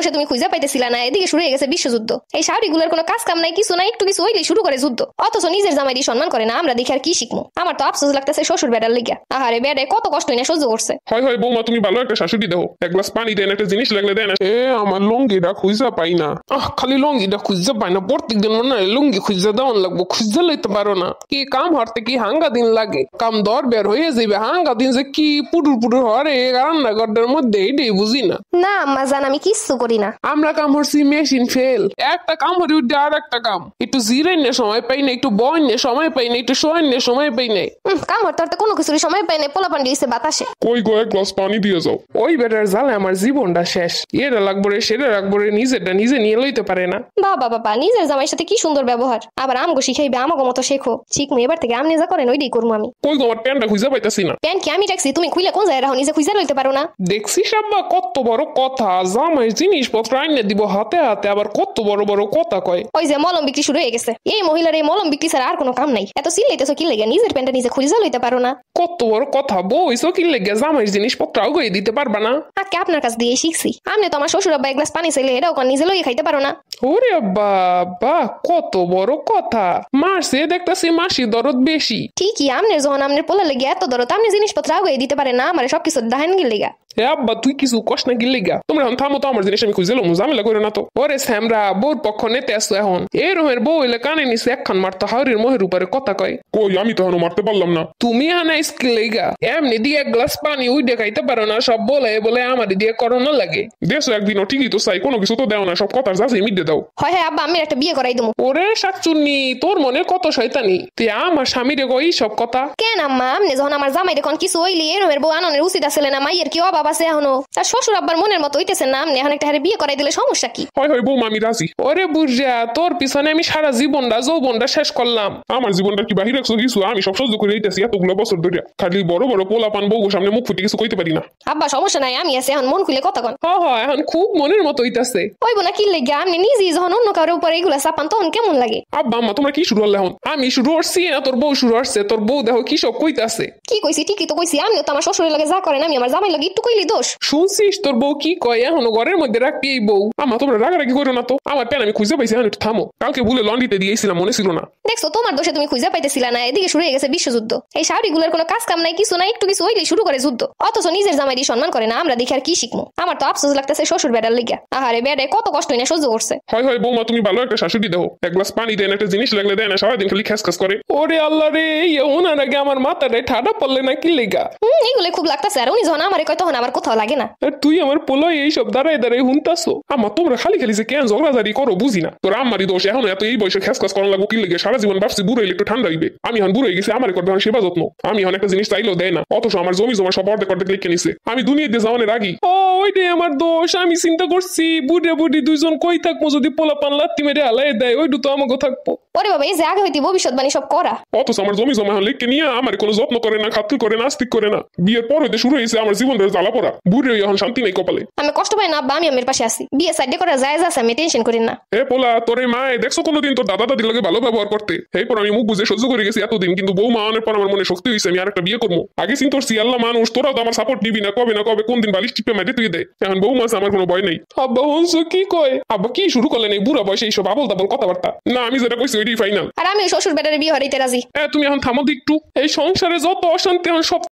সে তুমি খুঁজে পাইতেছিলা না, এদিকে শুরু হয়ে গেছে বিশ্বযুদ্ধ। এই শাড়িগুলোর কোনো কাজ কাম নাই, কিছু নাই, একটু কিছু হইলেই শুরু করে যুদ্ধ। অথচ নিজের জামাইটি সম্মান করে না, আমরা দেখে আর কি শিখবো? আমার তো আফসোস লাগতেছে শ্বশুর বেড়ার লিগা। আহারে বেড়ে কত কষ্ট না সহ্য করছে। হয় হয় বৌমা, তুমি ভালো একটা শাশুড়ি দাও, এক গ্লাস পানি দেন, একটা জিনিস লাগলে দেন। আমার লুঙ্গিটা খুঁজা পাই না, খালি লুঙ্গিটা খুঁজা পাই না। প্রত্যেক দিন মনে হয় লুঙ্গি খুঁজা দেওয়ান লাগবো, খুঁজা লইতে পারো না। কি কাম হারতে কি হাঙ্গা দিন লাগে, কাম দর বের হয়ে যাবে, হাঙ্গা দিন যে কি পুটুর পুটুর হরে রান্নাঘরের মধ্যে এটাই বুঝি না। না আম্মা জান, আমি কিচ্ছু করি না। আমরা কাম হরছি মেশিন ফেল, একটা কাম হরি উঠে আর একটা কাম। একটু জিরাইনে সময় পাই না, একটু বয়নে সময় পাই না, একটু শোয়নে সময় পাই না। কাম হরতে কোনো কিছুর সময় পাই না, পোলা পান্ডি দিছে বাতাসে। কই গো, এক গ্লাস পানি দিয়ে যাও। ওই বেটার জালে আমার জীবনটা শেষ। এটা লাগবো রে সেটা রাখবো রে, নিজেরটা নিজে নিয়ে লইতে পারে না। বাবা বাবা, নিজের জামাইয়ের সাথে কি সুন্দর ব্যবহার, আবার আমগো শিখাইবে, আমাগো মতো শেখো। শিখমু, এবার থেকে আমনি যা করেন ওইটাই করবো আমি। কই গো, আমার প্যান্টটা খুঁজে পাইতাছি না। প্যান্ট কি আমি রাখছি? তুমি খুইলে কোন জায়গায় রাখো, নিজে খুঁজে লইতে পারো না? দেখছিস আব্বা কত বড় কথা, জামাইয়ের জিনিসপত্র আইনে দিব হাতে হাতে, আবার কত বড় বড় কথা কয়। ওই যে মলম বিক্রি শুরু হয়ে গেছে, এই মহিলার এই মলম বিক্রি ছাড়া আর কোনো কাম নাই। এত চিল্লাইতেছো কি লেগে? নিজের প্যান্টটা নিজে খুঁজে লইতে পারো না? কত বড় কথা বইছো কি লেগে, জামাইয়ের জিনিসপত্র আগে দিতে পারবা না? আজকে আপনার কাছ দিয়ে শিখছি। আপনি তো আমার শ্বশুর আব্বা এক গ্লাস পানি চাইলে এটাও নিজে লইয়ে খাইতে পারো না। ওরে বাবা, কত বড় কথা। মাসে দেখতেছি মাসি দরদ বেশি। ঠিকই, আমনের যখন আমনের পোলা লেগে এত দরদ, আপনি জিনিসপত্র আগে দিতে পারে না, আমার সবকিছু দাহান গিয়ে লেগা। আব্বা তুই কিছু কষ্ট না গিলে গা, তোমরা এখন থামো তো, আমার জিনিস আমি খুঁজে লম, ঝামেলা করে না তো। ওরে স্যামরা, বউর পক্ষ নেতে আসো এখন। এই রমের বউ এলে কানে নিচে একখান মারতো হাওড়ির মোহের উপরে কথা কয়। কই আমি তো এখনো মারতে পারলাম না। তুমি হানা স্কিল লেগা এমনি দিয়ে এক গ্লাস পানি উই দেখাইতে পারো না, সব বলে বলে আমার দিয়ে করোনা লাগে। দেশো একদিনও ঠিকই তো চাই, কোনো কিছু তো দেও না, সব কথার যা মিটে দাও। হয় হ্যাঁ আব্বা, আমি একটা বিয়ে করাই দেবো। ওরে শাকচুন্নি, তোর মনে কত শয়তানি, তুই আমার স্বামীরে কই সব কথা। কেন আম্মা, আপনি যখন আমার জামাই দেখুন কিছু হইলি এই রমের বউ আননের উচিত আসলে না? মাইয়ের কি অভাব আছে এখনো? তার শ্বশুর আব্বার মনের মতো হইতেছে না, আপনি এখন একটা হারে বিয়ে করাই দিলে সমস্যা কি? হয় হয় বৌমা, আমি রাজি। ওরে বুঝা, তোর পিছনে আমি সারা জীবনটা যৌবনটা শেষ করলাম। আমার জীবনটা কি বাহির রাখছো কিছু? আমি সব সহ্য করে দিতেছি এতগুলো বছর ধরে, খালি বড় বড় পোলা পান বউ সামনে মুখ ফুটে কিছু কইতে পারি না। আব্বা সমস্যা নাই, আমি আছি, এখন মন খুলে কথা কন। হ্যাঁ এখন খুব মনের মতো হইতাছে। ওই বোনা কি লেগে আপনি নিজেই যখন অন্য কারোর উপরে এগুলা চাপান তখন কেমন লাগে? আব্বা আম্মা তোমরা কি শুরু হল এখন? আমি শুরু করছি না তোর বউ শুরু করছে? তোর বউ দেখো কি সব কইতাছে। কি কইছি? ঠিকই তো কইছি। আমিও তো আমার শ্বশুরের লাগে যা করেন আমি আমার জামাই লাগে একটু কইলি দোষ? শুনছিস তোর বউ কি কয়? এখনো ঘরের মধ্যে রাখবি এই বউ? আমা তোমরা রাগারাগি করো না তো, আমার প্যান আমি খুঁজে পাইছি, এখন একটু থামো। কালকে ভুলে লন্ড্রিতে দিয়েছিলাম, মনে ছিল না? দেখছো তোমার দোষে তুমি খুঁজে পাইতেছিলা না, এদিকে শুরু হয়ে গেছে বিশ্বযুদ্ধ। এই শাড়িগুলোর কোনো কাজ কাম নাই, কিছু নাই, একটু কিছু হইলেই শুরু করে যুদ্ধ। অথচ নিজের জামাইটি সম্মান করে না, আমরা দেখে আর কি শিখবো? আমার তো আফসোস লাগতেছে শ্বশুর বেড়ার লিগা। আহারে বেড়ে কত কষ্ট না সহ্য করছে। হয় হয় বৌমা, তুমি ভালো একটা শাশুড়ি দাও, এক গ্লাস পানি দেন, একটা জিনিস লাগলে দেন, সারাদিন খালি খেস করে। ওরে আল্লাহ রে, ওনার আগে আমার মাথাটা ঠাডা পড়লে না কি লেগা? এগুলো খুব লাগতেছে, আর উনি যখন আমারে কয় তখন আমার কোথাও লাগে না। তুই আমার পোলাই এইসব দাঁড়ায় দাঁড়ায় হুনতাছো। আমার তোমরা খালি খালি যে কেন ঝগড়াঝাড়ি করো বুঝি না। তোর আমারই দোষ, এখন এত এই বয়সে খেস করানো লাগবো কি লেগে? সারা জীবন ভাবছি বুড়ো হইলে একটু ঠান্ডা হইবে, আমি এখন বুড়ো হয়ে গেছি, আমার করবে সেবা যত্ন। আমি এখন একটা জিনিস চাইলেও দেয় না, অথচ আমার জমি জমা সব অর্ধেক লিখে নিছে। আমি দুনিয়াতে যাওয়ানের আগে ওইটাই আমার দোষ। আমি চিন্তা করছি বুড়ে বুড়ি দুইজন কই থাকবো, যদি পোলা পান লাত্তি মেরে হালাই দেয় ওইটু তো আমাকে থাকবো। ওরে বাবা, এই যে আগে হইতে ভবিষ্যৎবাণী সব করা, অথচ আমার জমি জমা এখন লিখে নিয়ে আমার কোনো যত্ন করে না, খাতির করে না, আস্তিক করে না। বিয়ের পর হইতে শুরু হয়েছে আমার জীবনের জ্বালা পড়া। বুড়ে এখন শান্তি নেই কপালে। আমি কষ্ট পাই না আব্বা, আমি আমার পাশে আছি। বিয়ে সাইডে করা যায় আছে, আমি টেনশন করেন না। এ পোলা, তোর এই মায়ে দেখছো কোনোদিন তোর দাদা দাদির লগে ভালো ব্যবহার করতে? এরপর আমি মুখ বুঝে সহ্য করে গেছি এতদিন, কিন্তু বউ মা আনার পর আমার মনে শক্তি হয়েছে আমি আর একটা বিয়ে করবো। আগে চিন্তা করছি আল্লাহ মানুষ, তোরাও তো আমার সাপোর্ট নিবি না, কবে না কবে কোন দিন বালিশ টিপে মাটি তুই দেয়। এখন বউ মাছ আমার কোনো ভয় নেই। আব্বা হনছো কি কয়? আব্বা কি শুরু করলেন এই বুড়া বয়সে এইসব আবল তাবল কথাবার্তা? না আমি যেটা কইছি ওইটাই ফাইনাল। আর আমি শ্বশুর বেটারে বিয়ে হইতে রাজি। তুমি এখন থামো একটু। এই সংসারে যত অশান্তি এখন সব